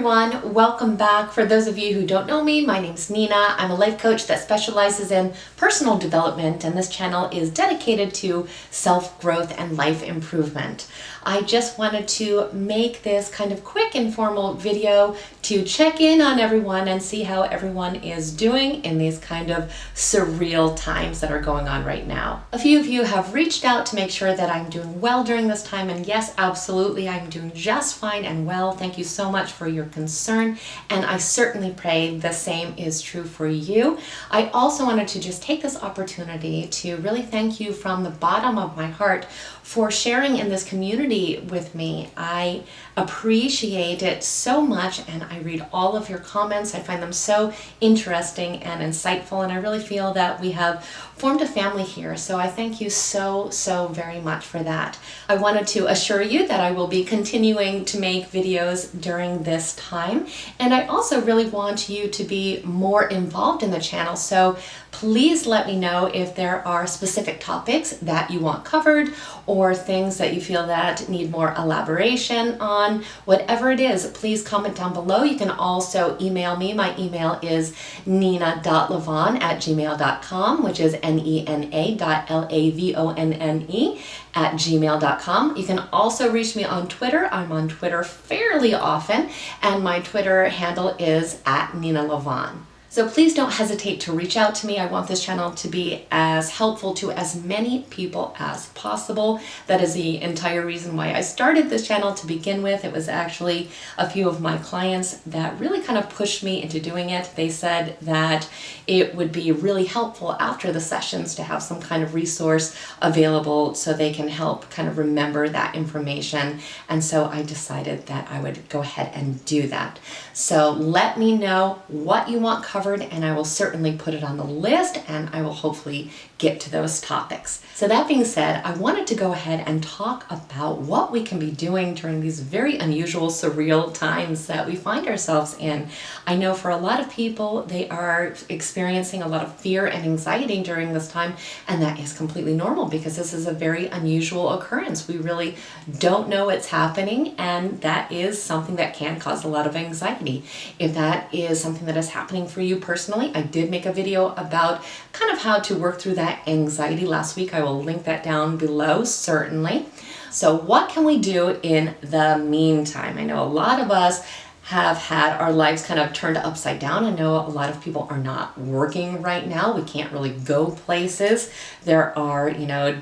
everyone, welcome back. For those of you who don't know me, my name's Nina. I'm a life coach that specializes in personal development, and this channel is dedicated to self-growth and life improvement. I just wanted to make this kind of quick informal video to check in on everyone and see how everyone is doing in these kind of surreal times that are going on right now. A few of you have reached out to make sure that I'm doing well during this time, and yes, absolutely, I'm doing just fine and well. Thank you so much for your concern, and I certainly pray the same is true for you. I also wanted to just take this opportunity to really thank you from the bottom of my heart for sharing in this community with me. I appreciate it so much, and I read all of your comments. I find them so interesting and insightful, and I really feel that we have formed a family here, so I thank you so very much for that. I wanted to assure you that I will be continuing to make videos during this time, and I also really want you to be more involved in the channel, so please let me know if there are specific topics that you want covered or things that you feel that need more elaboration on. Whatever it is, please comment down below. You can also email me. My email is nena.lavonne@gmail.com, which is nena.lavonne@gmail.com. You can also reach me on Twitter. I'm on Twitter fairly often, and my Twitter handle is @Nena Lavonne. So please don't hesitate to reach out to me. I want this channel to be as helpful to as many people as possible. That is the entire reason why I started this channel to begin with. It was actually a few of my clients that really kind of pushed me into doing it. They said that it would be really helpful after the sessions to have some kind of resource available so they can help kind of remember that information. And so I decided that I would go ahead and do that. So let me know what you want covered, and I will certainly put it on the list, and I will hopefully get to those topics. So that being said, I wanted to go ahead and talk about what we can be doing during these very unusual, surreal times that we find ourselves in. I know for a lot of people, they are experiencing a lot of fear and anxiety during this time, and that is completely normal because this is a very unusual occurrence. We really don't know what's happening, and that is something that can cause a lot of anxiety. If that is something that is happening for you personally, I did make a video about kind of how to work through that anxiety last week. I will link that down below, certainly. So what can we do in the meantime? I know a lot of us have had our lives kind of turned upside down. I know a lot of people are not working right now. We can't really go places. There are,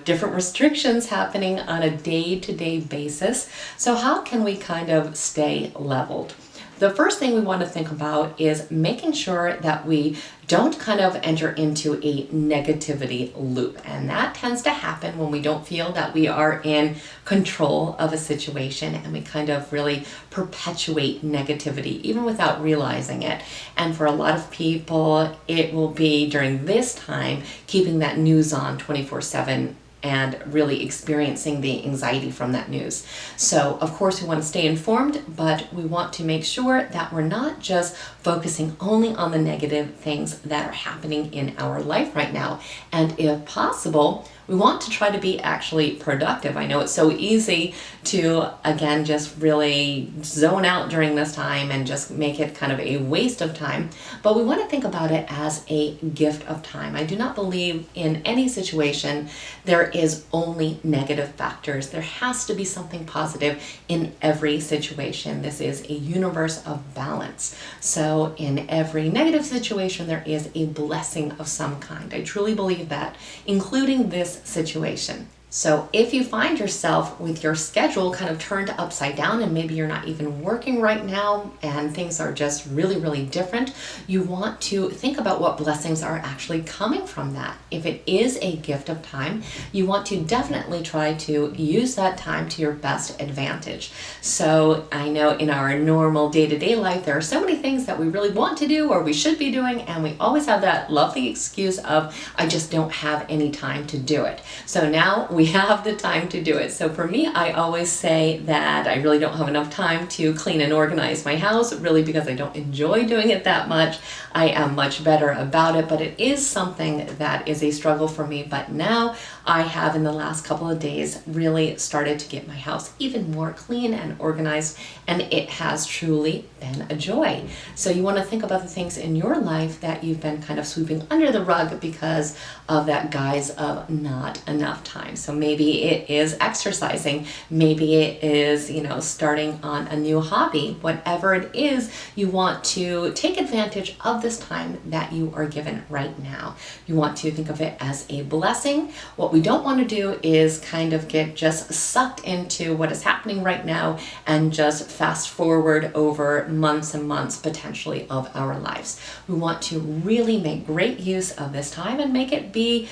different restrictions happening on a day-to-day basis. So how can we kind of stay leveled? The first thing we want to think about is making sure that we don't kind of enter into a negativity loop. And that tends to happen when we don't feel that we are in control of a situation, and we kind of really perpetuate negativity even without realizing it. And for a lot of people, it will be during this time keeping that news on 24/7 and really experiencing the anxiety from that news. So of course we want to stay informed, but we want to make sure that we're not just focusing only on the negative things that are happening in our life right now. And if possible, we want to try to be actually productive. I know it's so easy to, again, just really zone out during this time and just make it kind of a waste of time, but we want to think about it as a gift of time. I do not believe in any situation there is only negative factors. There has to be something positive in every situation. This is a universe of balance. So in every negative situation, there is a blessing of some kind. I truly believe that, including this situation. So if you find yourself with your schedule kind of turned upside down, and maybe you're not even working right now and things are just really different, you want to think about what blessings are actually coming from that. If it is a gift of time, you want to definitely try to use that time to your best advantage. So I know in our normal day-to-day life, there are so many things that we really want to do or we should be doing, and we always have that lovely excuse of, I just don't have any time to do it. So now we we have the time to do it. So for me, I always say that I really don't have enough time to clean and organize my house, really because I don't enjoy doing it that much. I am much better about it, but it is something that is a struggle for me. But now I have, in the last couple of days, really started to get my house even more clean and organized, and it has truly been a joy. So you want to think about the things in your life that you've been kind of sweeping under the rug because of that guise of not enough time. So maybe it is exercising, maybe it is, starting on a new hobby. Whatever it is, you want to take advantage of this time that you are given right now. You want to think of it as a blessing. What we don't want to do is kind of get just sucked into what is happening right now and just fast forward over months and months potentially of our lives. We want to really make great use of this time and make it be,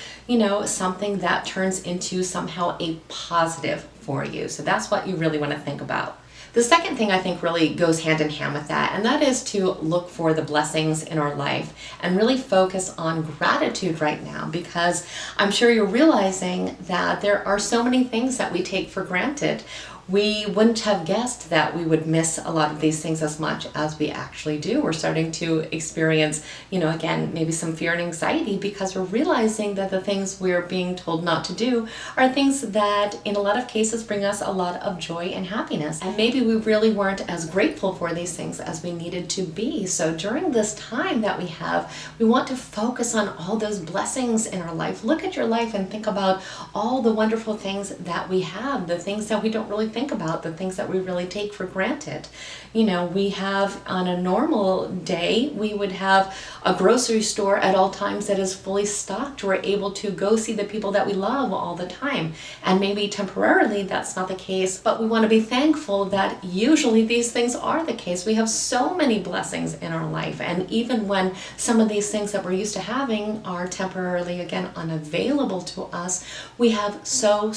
something that turns into somehow a positive for you. So that's what you really want to think about. The second thing I think really goes hand in hand with that, and that is to look for the blessings in our life and really focus on gratitude right now, because I'm sure you're realizing that there are so many things that we take for granted. We wouldn't have guessed that we would miss a lot of these things as much as we actually do. We're starting to experience, again, maybe some fear and anxiety because we're realizing that the things we're being told not to do are things that in a lot of cases bring us a lot of joy and happiness. And maybe we really weren't as grateful for these things as we needed to be. So during this time that we have, we want to focus on all those blessings in our life. Look at your life and think about all the wonderful things that we have, the things that we don't really think about, the things that we really take for granted. We have, on a normal day, we would have a grocery store at all times that is fully stocked. We're able to go see the people that we love all the time. And maybe temporarily that's not the case, but we want to be thankful that usually these things are the case. We have so many blessings in our life. And even when some of these things that we're used to having are temporarily, again, unavailable to us, we have so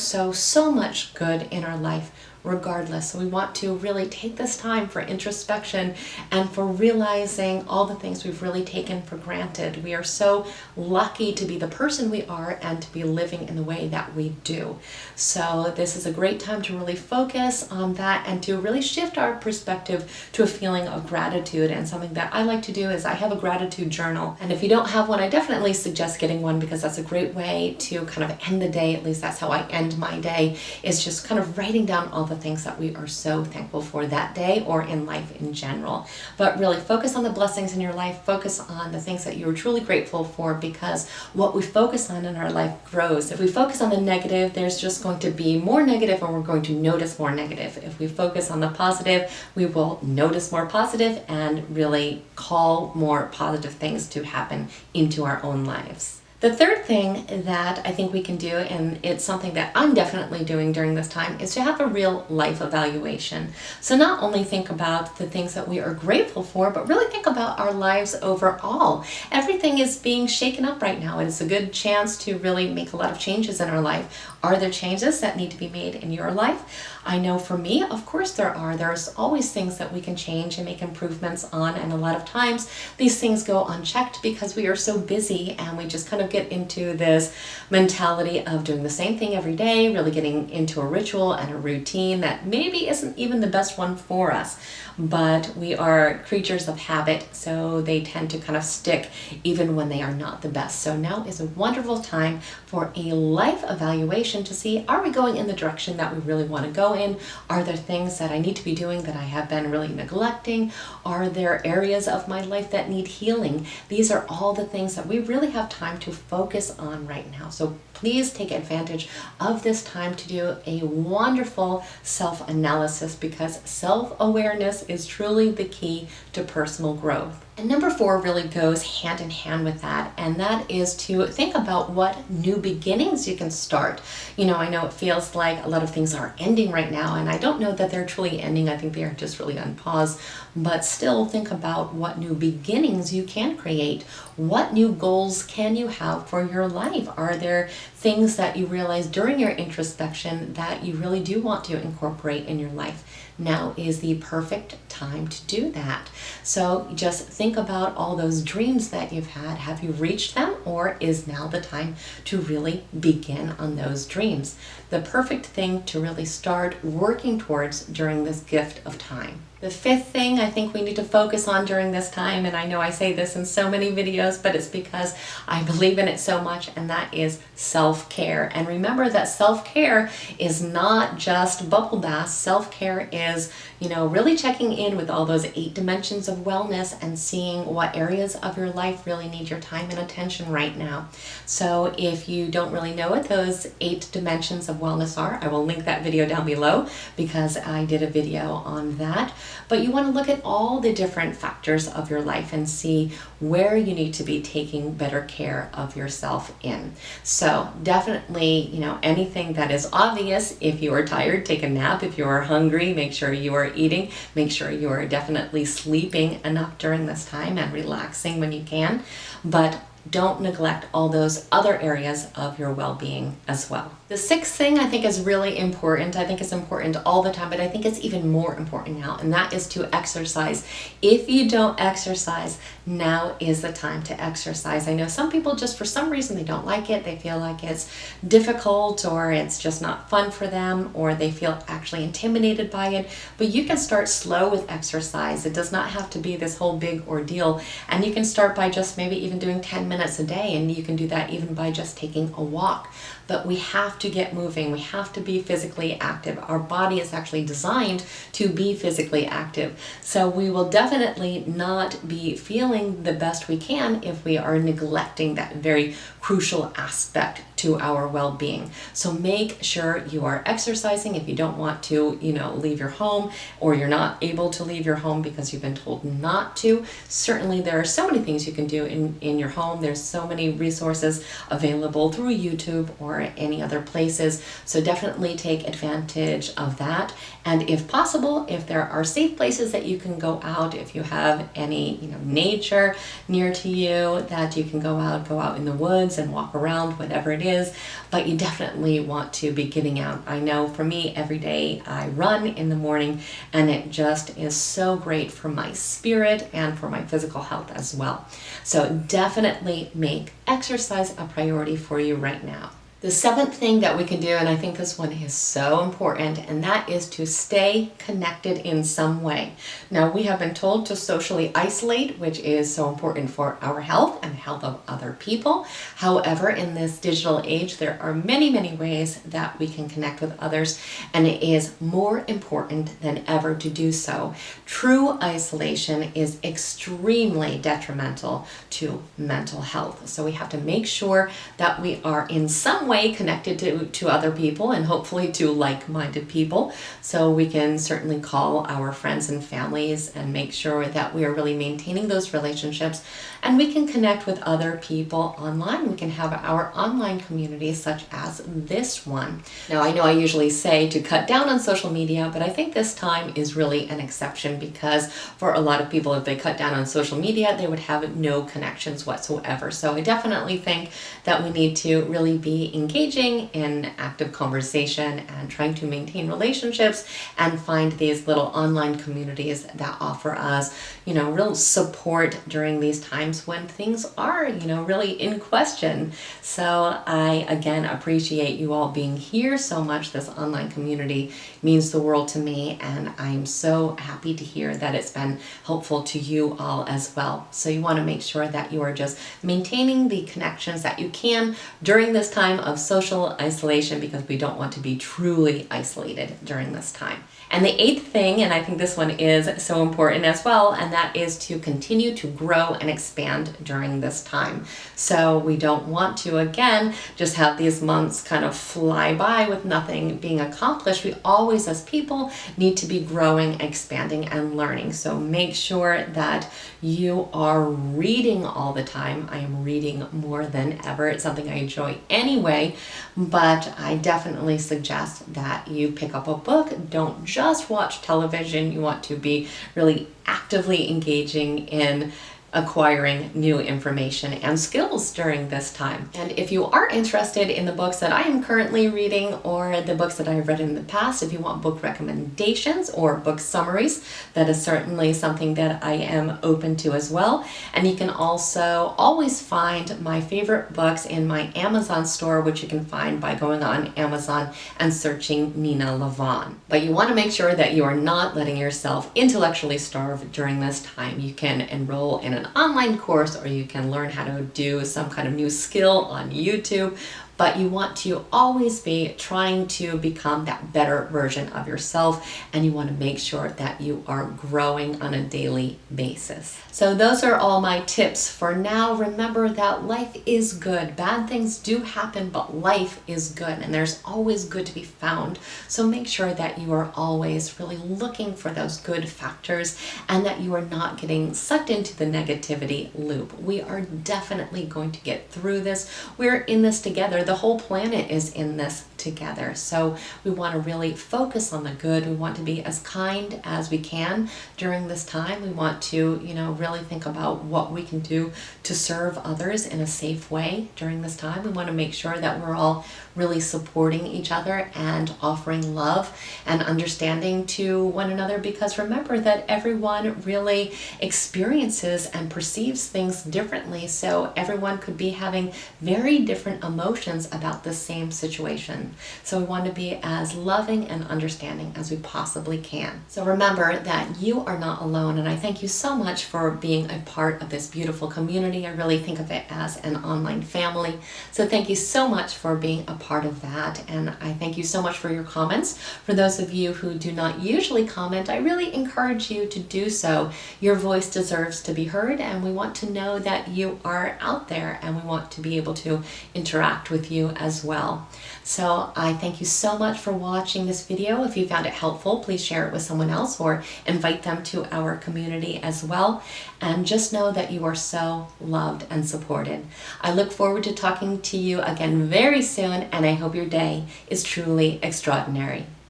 much good in our life regardless. So we want to really take this time for introspection and for realizing all the things we've really taken for granted. We are so lucky to be the person we are and to be living in the way that we do. So this is a great time to really focus on that and to really shift our perspective to a feeling of gratitude. And something that I like to do is I have a gratitude journal. And if you don't have one, I definitely suggest getting one, because that's a great way to kind of end the day. At least that's how I end my day, is just kind of writing down all the things that we are so thankful for that day or in life in general. But really focus on the blessings in your life, focus on the things that you're truly grateful for, because what we focus on in our life grows. If we focus on the negative, there's just going to be more negative, and we're going to notice more negative. If we focus on the positive, we will notice more positive and really call more positive things to happen into our own lives. The third thing that I think we can do, and it's something that I'm definitely doing during this time, is to have a real life evaluation. So not only think about the things that we are grateful for, but really think about our lives overall. Everything is being shaken up right now. It is a good chance to really make a lot of changes in our life. Are there changes that need to be made in your life? I know for me, of course there are. There's always things that we can change and make improvements on, and a lot of times these things go unchecked because we are so busy and we just kind of get into this mentality of doing the same thing every day, really getting into a ritual and a routine that maybe isn't even the best one for us. But we are creatures of habit, so they tend to kind of stick even when they are not the best. So now is a wonderful time for a life evaluation to see, are we going in the direction that we really want to go in? Are there things that I need to be doing that I have been really neglecting? Are there areas of my life that need healing? These are all the things that we really have time to focus on right now. So please take advantage of this time to do a wonderful self-analysis, because self-awareness is truly the key to personal growth. And number 4 really goes hand in hand with that, and that is to think about what new beginnings you can start. I know it feels like a lot of things are ending right now, and I don't know that they're truly ending. I think they are just really on pause, but still think about what new beginnings you can create. What new goals can you have for your life? Are there things that you realize during your introspection that you really do want to incorporate in your life? now is the perfect time to do that. So just think about all those dreams that you've had. Have you reached them, or is now the time to really begin on those dreams? The perfect thing to really start working towards during this gift of time. The fifth thing I think we need to focus on during this time, and I know I say this in so many videos, but it's because I believe in it so much, and that is self-care. And remember that self-care is not just bubble baths. Self-care is, really checking in with all those 8 dimensions of wellness and seeing what areas of your life really need your time and attention right now. So if you don't really know what those 8 dimensions of wellness are, I will link that video down below because I did a video on that. But you want to look at all the different factors of your life and see where you need to be taking better care of yourself in. So definitely, anything that is obvious. If you are tired, take a nap. If you are hungry, make sure you are eating. Make sure you are definitely sleeping enough during this time and relaxing when you can. But don't neglect all those other areas of your well-being as well. The 6th thing I think is really important. I think it's important all the time, but I think it's even more important now, and that is to exercise. If you don't exercise, now is the time to exercise. I know some people just for some reason they don't like it. They feel like it's difficult, or it's just not fun for them, or they feel actually intimidated by it. But you can start slow with exercise. It does not have to be this whole big ordeal, and you can start by just maybe even doing 10 minutes a day, and you can do that even by just taking a walk. But we have to get moving. We have to be physically active. Our body is actually designed to be physically active. So we will definitely not be feeling the best we can if we are neglecting that very crucial aspect to our well-being. So make sure you are exercising. If you don't want to, leave your home, or you're not able to leave your home because you've been told not to, certainly there are so many things you can do in your home. There's so many resources available through YouTube or any other places. So definitely take advantage of that. And if possible, if there are safe places that you can go out, if you have any, nature near to you that you can go out in the woods and walk around, whatever it is, but you definitely want to be getting out. I know for me, every day I run in the morning, and it just is so great for my spirit and for my physical health as well. So definitely make exercise a priority for you right now. The 7th thing that we can do, and I think this one is so important, and that is to stay connected in some way. Now, we have been told to socially isolate, which is so important for our health and the health of other people. However, in this digital age, there are many, many ways that we can connect with others, and it is more important than ever to do so. True isolation is extremely detrimental to mental health. So we have to make sure that we are in some way connected to other people, and hopefully to like-minded people, so we can certainly call our friends and families and make sure that we are really maintaining those relationships, and we can connect with other people online. We can have our online communities such as this one. Now, I know I usually say to cut down on social media, but I think this time is really an exception, because for a lot of people, if they cut down on social media, they would have no connections whatsoever. So I definitely think that we need to really be engaging in active conversation and trying to maintain relationships and find these little online communities that offer us, real support during these times when things are, really in question. So I, again, appreciate you all being here so much. This online community means the world to me, and I'm so happy to hear that it's been helpful to you all as well. So you want to make sure that you are just maintaining the connections that you can during this time of social isolation, because we don't want to be truly isolated during this time. And the 8th thing, and I think this one is so important as well, and that is to continue to grow and expand during this time. So we don't want to, again, just have these months kind of fly by with nothing being accomplished. We always, as people, need to be growing, expanding, and learning. So make sure that you are reading all the time. I am reading more than ever. It's something I enjoy anyway, but I definitely suggest that you pick up a book. Don't just watch television. You want to be really actively engaging in acquiring new information and skills during this time. And if you are interested in the books that I am currently reading or the books that I've read in the past, if you want book recommendations or book summaries, that is certainly something that I am open to as well. And you can also always find my favorite books in my Amazon store, which you can find by going on Amazon and searching Nena Lavonne. But you want to make sure that you are not letting yourself intellectually starve during this time. You can enroll in an online course, or you can learn how to do some kind of new skill on YouTube, but you want to always be trying to become that better version of yourself, and you want to make sure that you are growing on a daily basis. So those are all my tips for now. Remember that life is good. Bad things do happen, but life is good, and there's always good to be found. So make sure that you are always really looking for those good factors and that you are not getting sucked into the negativity loop. We are definitely going to get through this. We're in this together. The whole planet is in this together. So we want to really focus on the good. We want to be as kind as we can during this time. We want to, really think about what we can do to serve others in a safe way during this time. We want to make sure that we're all really supporting each other and offering love and understanding to one another, because remember that everyone really experiences and perceives things differently. So everyone could be having very different emotions about the same situation. So we want to be as loving and understanding as we possibly can. So remember that you are not alone, and I thank you so much for being a part of this beautiful community. I really think of it as an online family. So thank you so much for being a part of that, and I thank you so much for your comments. For those of you who do not usually comment, I really encourage you to do so. Your voice deserves to be heard, and we want to know that you are out there, and we want to be able to interact with you as well. So I thank you so much for watching this video. If you found it helpful, please share it with someone else or invite them to our community as well. And just know that you are so loved and supported. I look forward to talking to you again very soon, and I hope your day is truly extraordinary.